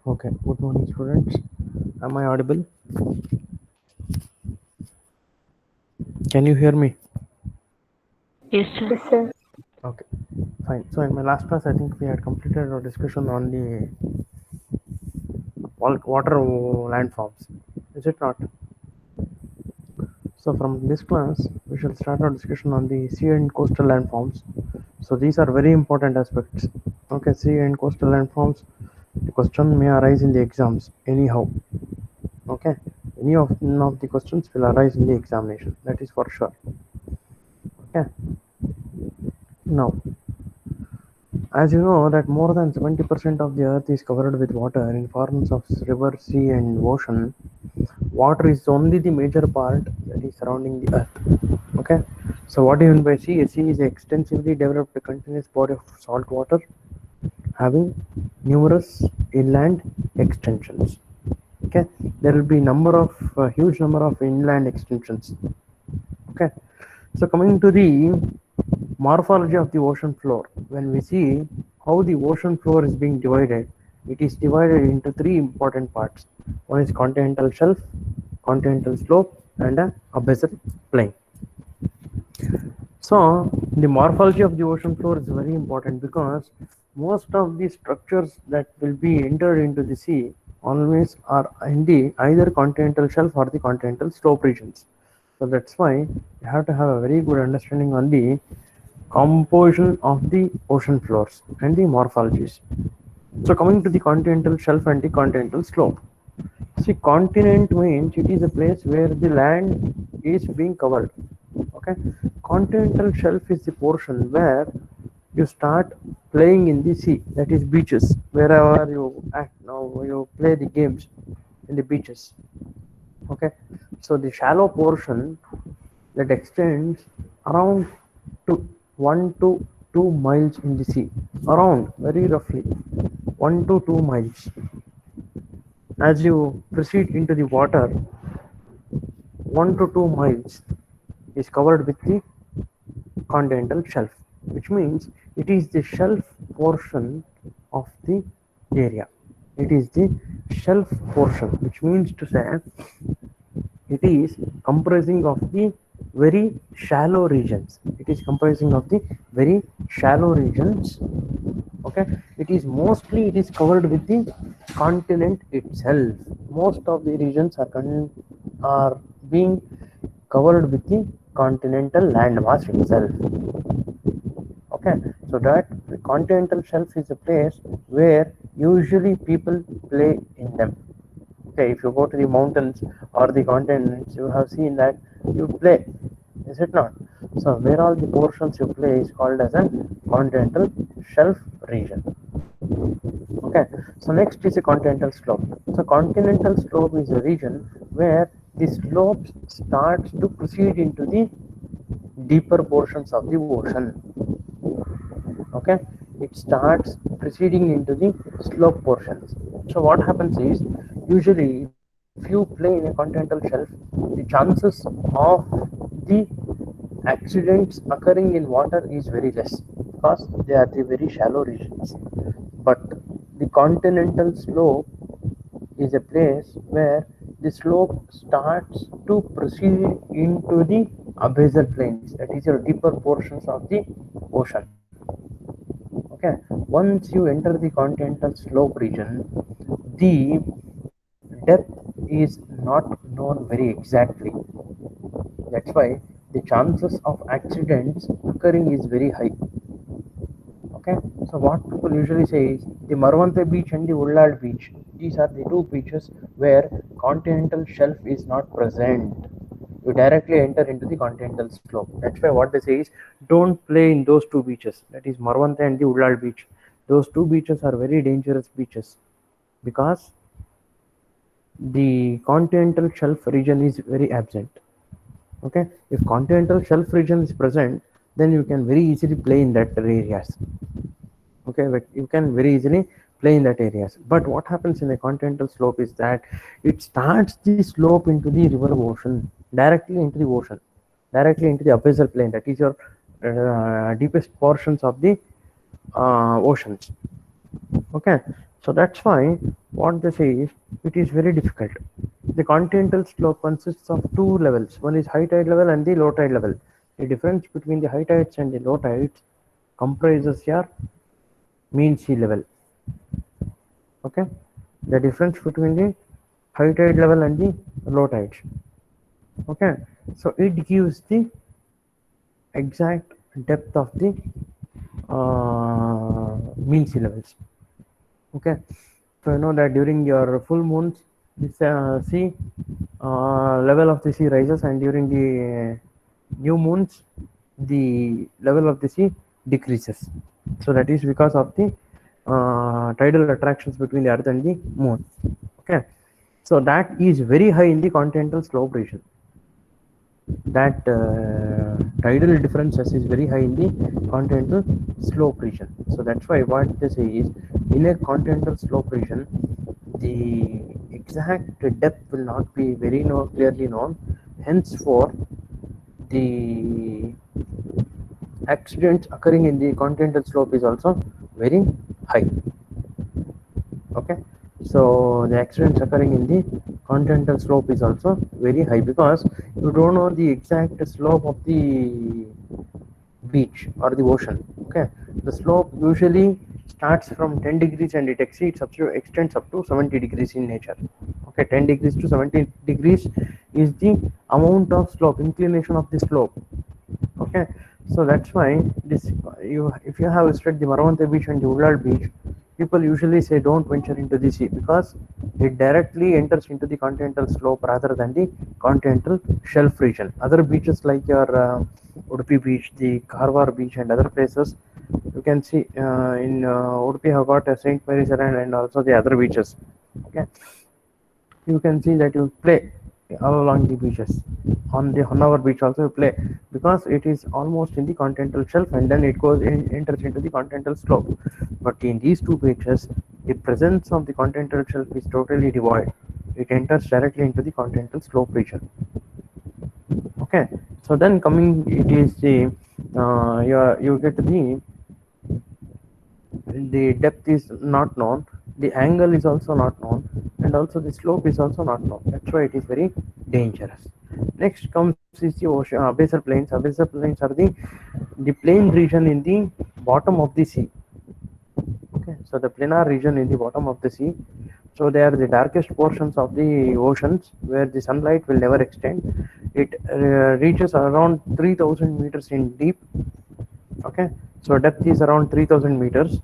Okay, good morning, students. Am I audible? Can you hear me? Yes, sir. Yes, sir. Okay, fine. So, in my last class, I think we had completed our discussion on the water landforms. Is it not? So, from this class, we shall start our discussion on the sea and coastal landforms. So, these are very important aspects. Okay, sea and coastal landforms. The question may arise in the exams anyhow. Okay, any of the questions will arise in the examination. That is for sure. Okay, now as you know that more than 70% of the earth is covered with water in forms of river, sea and ocean. Water is only the major part that is surrounding the earth. Okay, so what do you mean by sea? A sea is an extensively developed continuous body of salt water having numerous inland extensions. Okay, there will be number of huge number of inland extensions. Okay, so coming to the morphology of the ocean floor, when we see how the ocean floor is being divided, it is divided into three important parts. One is continental shelf, continental slope and a abyssal plain. So the morphology of the ocean floor is very important because most of the structures that will be entered into the sea always are in the either continental shelf or the continental slope regions. So that's why you have to have a very good understanding on the composition of the ocean floors and the morphologies. So coming to the continental shelf and the continental slope. See, continent means it is a place where the land is being covered. Okay, continental shelf is the portion where you start playing in the sea, that is beaches, wherever you act now you play the games in the beaches. Okay, so the shallow portion that extends around to 1 to 2 miles in the sea, around very roughly 1 to 2 miles. As you proceed into the water, 1 to 2 miles is covered with the continental shelf, which means it is the shelf portion of the area. It is the shelf portion, which means to say it is comprising of the very shallow regions. It is comprising of the very shallow regions. Okay, it is covered with the continent itself. Most of the regions are being covered with the continental landmass itself. Okay, so that the continental shelf is a place where usually people play in them. Okay, if you go to the mountains or the continents, you have seen that you play, is it not? So where all the portions you play is called as a continental shelf region. Okay, so next is a continental slope. So continental slope is a region where the slope starts to proceed into the deeper portions of the ocean. Okay, it starts proceeding into the slope portions. So what happens is, usually if you play in a continental shelf, the chances of the accidents occurring in water is very less because they are the very shallow regions. But the continental slope is a place where the slope starts to proceed into the abyssal plains, that is your deeper portions of the ocean. Okay, once you enter the continental slope region, the depth is not known very exactly. That's why the chances of accidents occurring is very high. Okay, so what people usually say is the Marwante beach and the Ullad beach, these are the two beaches where continental shelf is not present. You directly enter into the continental slope. That's why what they say is don't play in those two beaches, that is Marwante and the Ullad beach. Those two beaches are very dangerous beaches because the continental shelf region is very absent. Okay, if continental shelf region is present, then you can very easily play in that areas. Okay, but you can very easily play in that areas. But what happens in a continental slope is that it starts the slope into the river ocean, directly into the ocean, directly into the abyssal plain, that is your deepest portions of the oceans. Okay, So that's why what they say is it is very difficult. The continental slope consists of two levels. One is high tide level and the low tide level. The difference between the high tides and the low tides comprises your mean sea level. Okay, the difference between the high tide level and the low tides. Okay, so it gives the exact depth of the mean sea levels. Okay, so you know that during your full moons this sea level of the sea rises, and during the new moons the level of the sea decreases. So that is because of the tidal attractions between the earth and the moon. Okay, so that is very high in the continental slope region. That tidal differences is very high in the continental slope region. So that's why what they say is in a continental slope region the exact depth will not be very clearly known. Henceforth, the accidents occurring in the continental slope is also very high. Okay, so the accidents occurring in the continental slope is also very high because you don't know the exact slope of the beach or the ocean. Okay, the slope usually starts from 10 degrees and it extends up to 70 degrees in nature. Okay, 10 degrees to 70 degrees is the amount of slope, inclination of the slope. Okay, so that's why this you if you have visited the Maravante beach and the Woodland beach, people usually say don't venture into the sea because it directly enters into the continental slope rather than the continental shelf region. Other beaches like your Udupi beach, the Karwar beach and other places, you can see in Udupi have got a St. Mary's Island and also the other beaches. Okay, you can see that you play all along the beaches. On the Honavar beach also you play because it is almost in the continental shelf and then it enters into the continental slope. But in these two beaches, the presence of the continental shelf is totally devoid. It enters directly into the continental slope region. Okay, so then coming it is the you get the depth is not known, the angle is also not known, and also the slope is also not known. That's why it is very dangerous. Next comes is the ocean, abyssal plains. Abyssal plains are the plain region in the bottom of the sea. Okay, so the planar region in the bottom of the sea. So they are the darkest portions of the oceans where the sunlight will never extend. It reaches around 3000 meters in deep. Okay, so depth is around 3000 meters.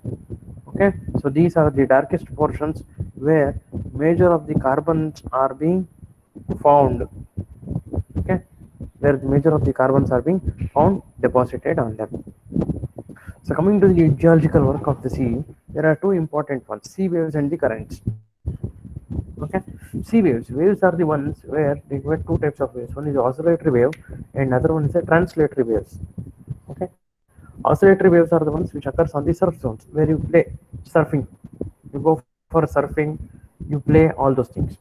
Okay, so these are the darkest portions where major of the carbons are being found. Okay, where the major of the carbons are being found deposited on them. So coming to the geological work of the sea, there are two important ones: sea waves and the currents. Okay, sea waves are the ones where they get two types of waves. One is oscillatory wave and other one is a translatory waves. Okay, oscillatory waves are the ones which occurs on the surf zones where you play surfing, you go for surfing, you play all those things.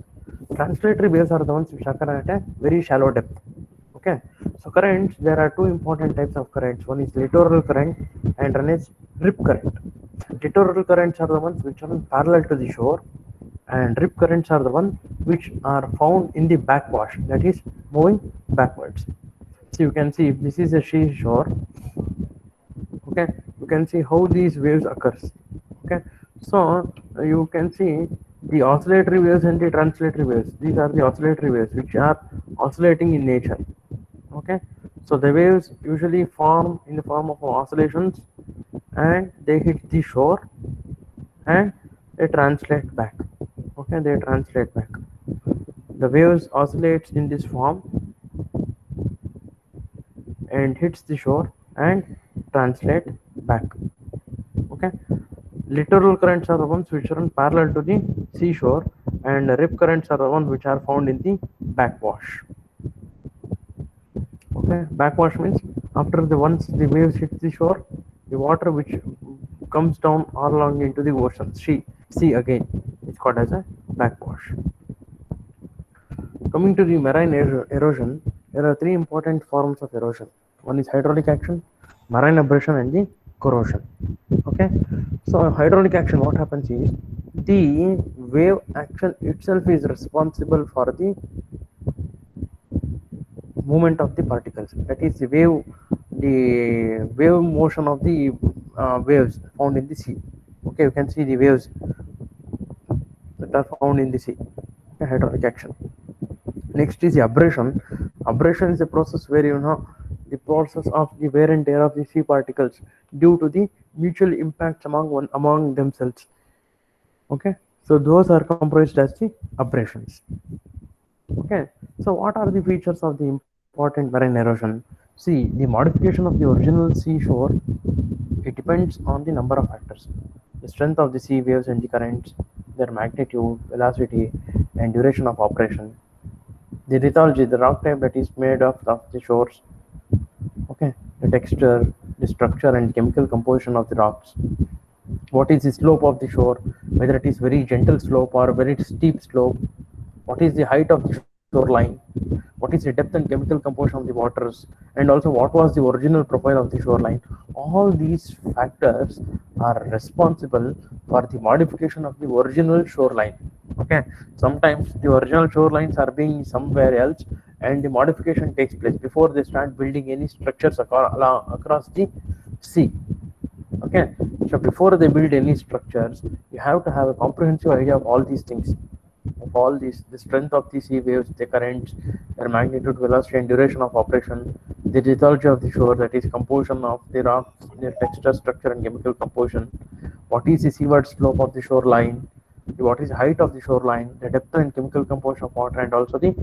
Translatory waves are the ones which occur at a very shallow depth. Okay, so currents, there are two important types of currents. One is littoral current and one is rip current. Littoral currents are the ones which are parallel to the shore, and rip currents are the ones which are found in the backwash, that is moving backwards. So you can see if this is a seashore. Okay, you can see how these waves occurs. Okay, so you can see the oscillatory waves and the translatory waves. These are the oscillatory waves which are oscillating in nature. Okay, so the waves usually form in the form of oscillations and they hit the shore and they translate back. Okay, they translate back. The waves oscillates in this form and hits the shore and translate back. Okay, littoral currents are the ones which run parallel to the seashore, and rip currents are the ones which are found in the backwash. Okay, backwash means after the once the waves hit the shore, the water which comes down all along into the ocean, sea again, it's called as a backwash. Coming to the marine erosion, there are three important forms of erosion. One is hydraulic action, marine abrasion, and the corrosion. Okay, so hydraulic action, what happens is the wave action itself is responsible for the movement of the particles. That is the wave motion of the waves found in the sea. Okay, you can see the waves that are found in the sea. Okay, hydraulic action. Next is the abrasion. Abrasion is a process where the process of the wear and tear of the sea particles due to the mutual impacts among themselves. Okay, so those are comprised as the abrasions. Okay, so what are the features of the important marine erosion? See, the modification of the original seashore, it depends on the number of factors: the strength of the sea waves and the currents, their magnitude, velocity, and duration of operation, the lithology, the rock type that is made of the shores, okay, the texture, the structure and chemical composition of the rocks, what is the slope of the shore, whether it is very gentle slope or very steep slope, what is the height of the shoreline, what is the depth and chemical composition of the waters, and also what was the original profile of the shoreline. All these factors are responsible for the modification of the original shoreline. Okay, sometimes the original shorelines are being somewhere else and the modification takes place before they start building any structures across the sea. Okay, so before they build any structures, you have to have a comprehensive idea of all these things, of all these: the strength of the sea waves, the currents, their magnitude, velocity and duration of operation, the lithology of the shore, that is composition of the rocks, their texture, structure and chemical composition, what is the seaward slope of the shoreline, what is the height of the shoreline, the depth and chemical composition of water, and also the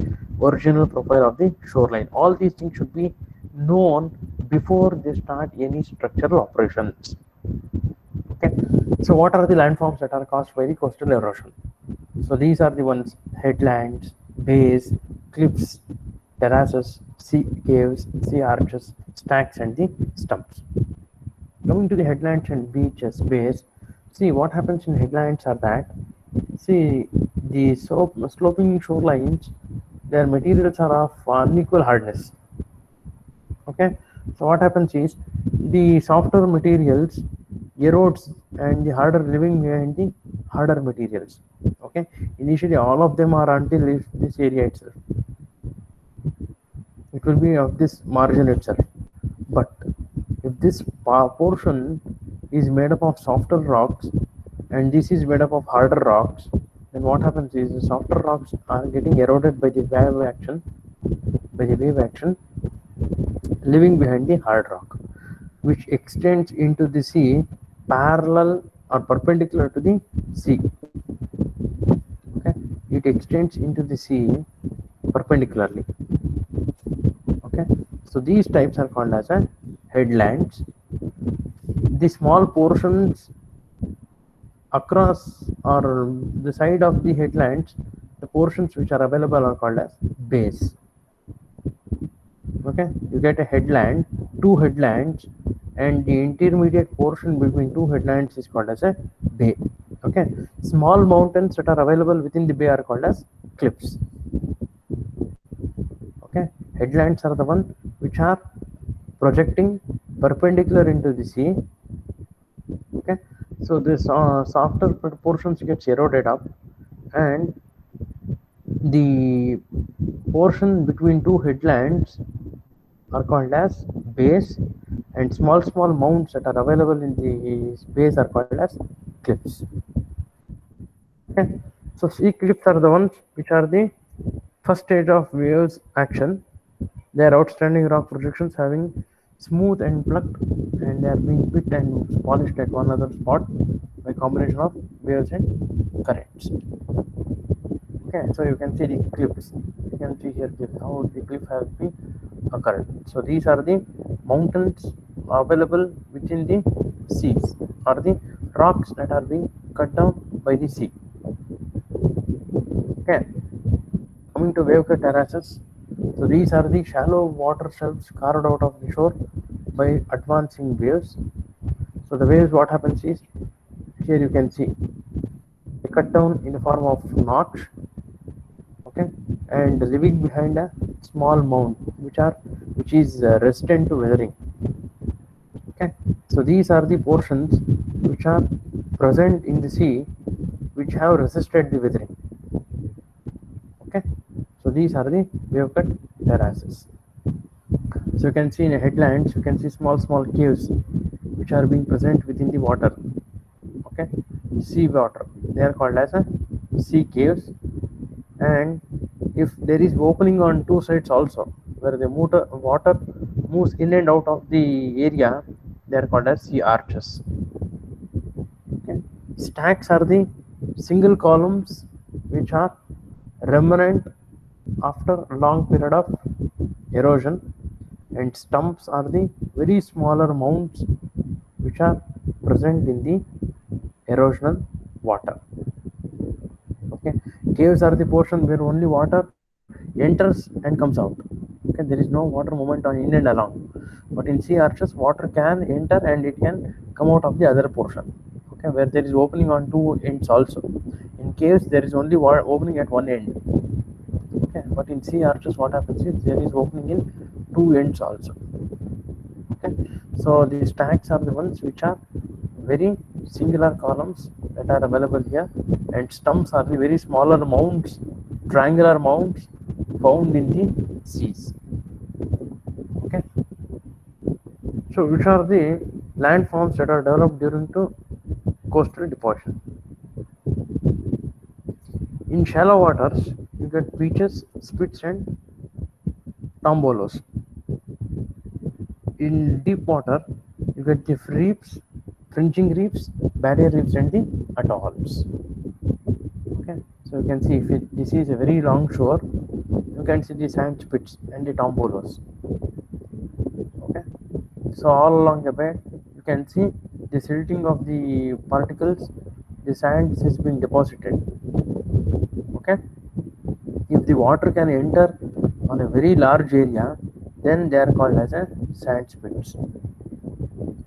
original profile of the shoreline. All these things should be known before they start any structural operations. Okay, so what are the landforms that are caused by the coastal erosion? So these are the ones: headlands, bays, cliffs, terraces, sea caves, sea arches, stacks and the stumps. Coming to the headlands and beaches, bays, see what happens in headlands are that, see, the sloping shorelines, their materials are of unequal hardness. Okay, so what happens is the softer materials erodes and the harder living behind the harder materials. Okay, initially all of them are until this area itself, it will be of this margin itself. But if this portion is made up of softer rocks and this is made up of harder rocks, then what happens is the softer rocks are getting eroded by the wave action, leaving behind the hard rock, which extends into the sea parallel or perpendicular to the sea. Okay, it extends into the sea perpendicularly. Okay, so these types are called as a headlands. The small portions across or the side of the headlands, the portions which are available are called as bays. Okay, you get a headland, two headlands, and the intermediate portion between two headlands is called as a bay. Okay, small mountains that are available within the bay are called as cliffs. Okay, headlands are the one which are projecting perpendicular into the sea. Okay, so this softer portions gets eroded up, and the portion between two headlands are called as bays, and small mounds that are available in the bays are called as cliffs. Okay, so sea cliffs are the ones which are the first stage of waves action. They are outstanding rock projections having smooth and plucked, and they are being bit and polished at one other spot by combination of waves and currents. Okay, so you can see the cliffs. You can see here how the cliff has been occurred. So these are the mountains available within the seas, or the rocks that are being cut down by the sea. Okay, coming to wave cut terraces. So these are the shallow water shelves carved out of the shore by advancing waves. So the waves, what happens is, here you can see they cut down in the form of notch. Okay, and leaving behind a small mound which is resistant to weathering. Okay, so these are the portions which are present in the sea which have resisted the weathering. Okay, so these are the wave cut terraces. So you can see in headlands, you can see small caves which are being present within the water. Okay, sea water, they are called as a sea caves. And if there is opening on two sides also, where the water moves in and out of the area, they are called as sea arches. Okay. Stacks are the single columns which are remnant after a long period of erosion, and stumps are the very smaller mounds which are present in the erosional water. Okay, caves are the portion where only water enters and comes out. Okay, there is no water movement on in and along. But in sea arches, water can enter and it can come out of the other portion. Okay, where there is opening on two ends also. In caves, there is only opening at one end. Okay, but in sea arches, what happens is there is opening in two ends also. Okay, so these stacks are the ones which are very singular columns that are available here, and stumps are the very smaller mounds, triangular mounds found in the seas. Okay, so which are the landforms that are developed during to coastal deposition? In shallow waters, you get beaches, spits, and tombolos. In deep water, you get the reefs, fringing reefs, barrier reefs, and the atolls. Okay, so you can see if this is a very long shore, you can see the sand spits and the tombolos. Okay, so all along the bed, you can see the silting of the particles, the sand is being deposited. Okay, if the water can enter on a very large area, then they are called as a sand spits.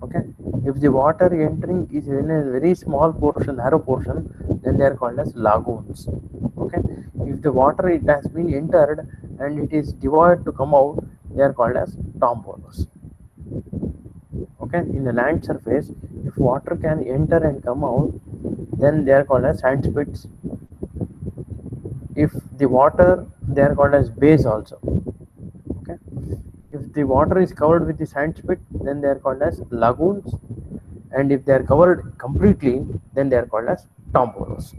Okay, if the water entering is in a very small portion, narrow portion, then they are called as lagoons. Okay, if the water it has been entered and it is devoid to come out, they are called as tombolos. Okay, in the land surface, if water can enter and come out, then they are called as sand spits. If the water, they are called as bays also. Okay, if the water is covered with the sand spit, then they are called as lagoons, and if they are covered completely, then they are called as tombolos.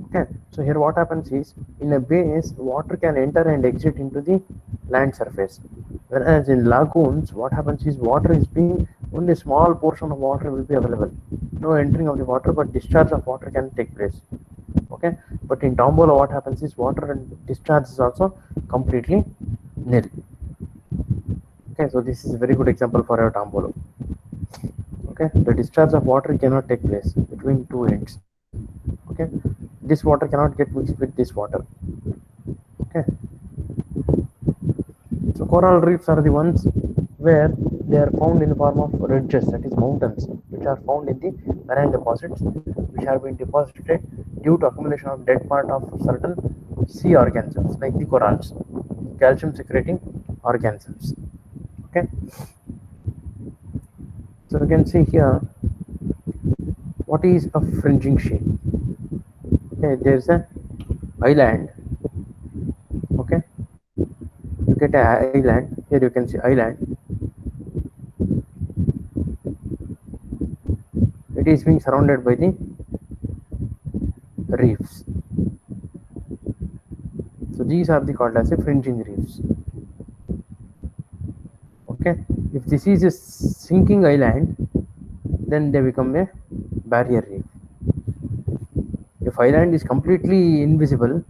Okay, so here what happens is, in a bays, water can enter and exit into the land surface, whereas in lagoons, what happens is water is being, only a small portion of water will be available. No entering of the water, but discharge of water can take place. Okay, but in tombolo, what happens is water and discharge is also completely nil. Okay, so this is a very good example for a tombolo. Okay, the discharge of water cannot take place between two ends. Okay, this water cannot get mixed with this water. Okay, so coral reefs are the ones where they are found in the form of ridges, that is mountains, which are found in the marine deposits, which have been deposited due to accumulation of dead part of certain sea organisms like the corals, calcium secreting organisms. Okay, so you can see here what is a fringing sheet. Okay, there's a island. Okay, you get an island. Here you can see island. It is being surrounded by the reefs. So these are the called as a fringing reefs. Okay, if this is a sinking island, then they become a barrier reef. If island is completely invisible,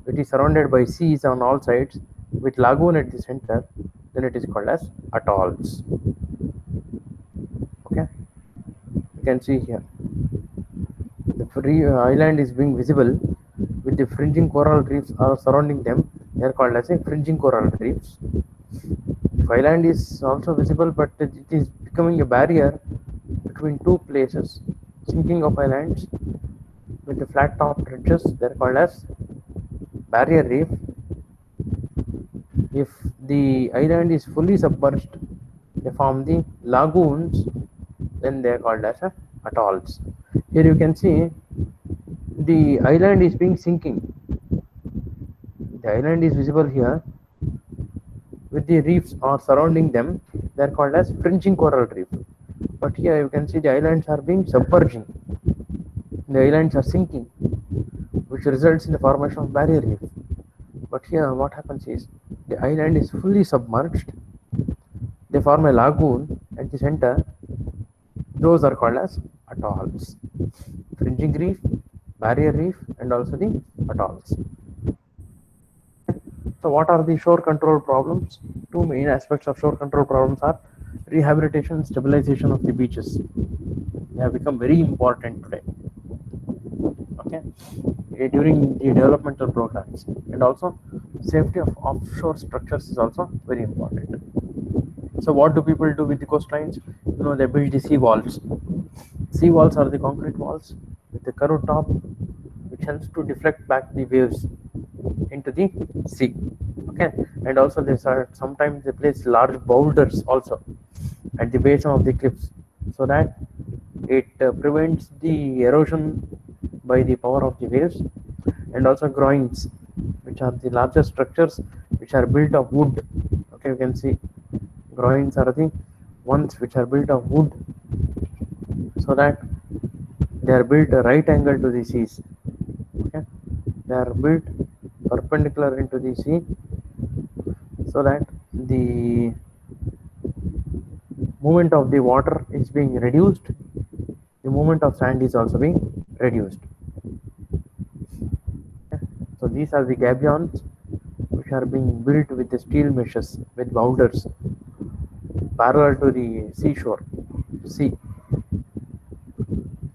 it is surrounded by seas on all sides with lagoon at the center, then it is called as atolls. Okay, you can see here the island is being visible with the fringing coral reefs are surrounding them. They are called as a fringing coral reefs. If island is also visible, but it is becoming a barrier between two places, sinking of islands with the flat topped ridges, they are called as barrier reef. If the island is fully submerged, they form the lagoons, then they are called as atolls. Here you can see the island is being sinking. The island is visible here with the reefs are surrounding them. They are called as fringing coral reef. But here you can see the islands are being submerging. The islands are sinking, which results in the formation of barrier reef. But here what happens is the island is fully submerged. They form a lagoon at the center. Those are called as atolls. Fringing reef, barrier reef, and also the atolls. So what are the shore control problems? Two main aspects of shore control problems are rehabilitation and stabilization of the beaches. They have become very important today. Okay, during the developmental programs, and also safety of offshore structures is also very important. So what do people do with the coastlines? You know, they build the sea walls. Sea walls are the concrete walls with a curved top, which helps to deflect back the waves into the sea. Okay, and also sometimes they place large boulders also at the base of the cliffs, so that it prevents the erosion by the power of the waves. And also groins, which are the larger structures which are built of wood. Okay, you can see groins are the ones which are built of wood, so that they are built right angle to the seas. Okay, they are built perpendicular into the sea, so that the movement of the water is being reduced. The movement of sand is also being reduced. Okay. So these are the gabions which are being built with the steel meshes with boulders parallel to the seashore, sea,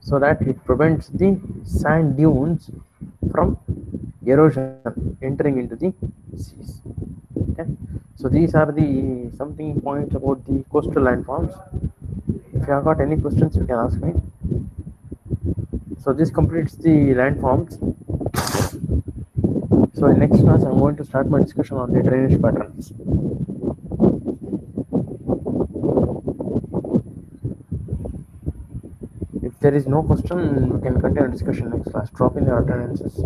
so that it prevents the sand dunes from erosion entering into the seas. Okay. So these are the something points about the coastal landforms. If you have got any questions, you can ask me. So this completes the landforms. So in next class, I'm going to start my discussion on the drainage patterns. If there is no question, we can continue discussion next class. Drop in your attendances.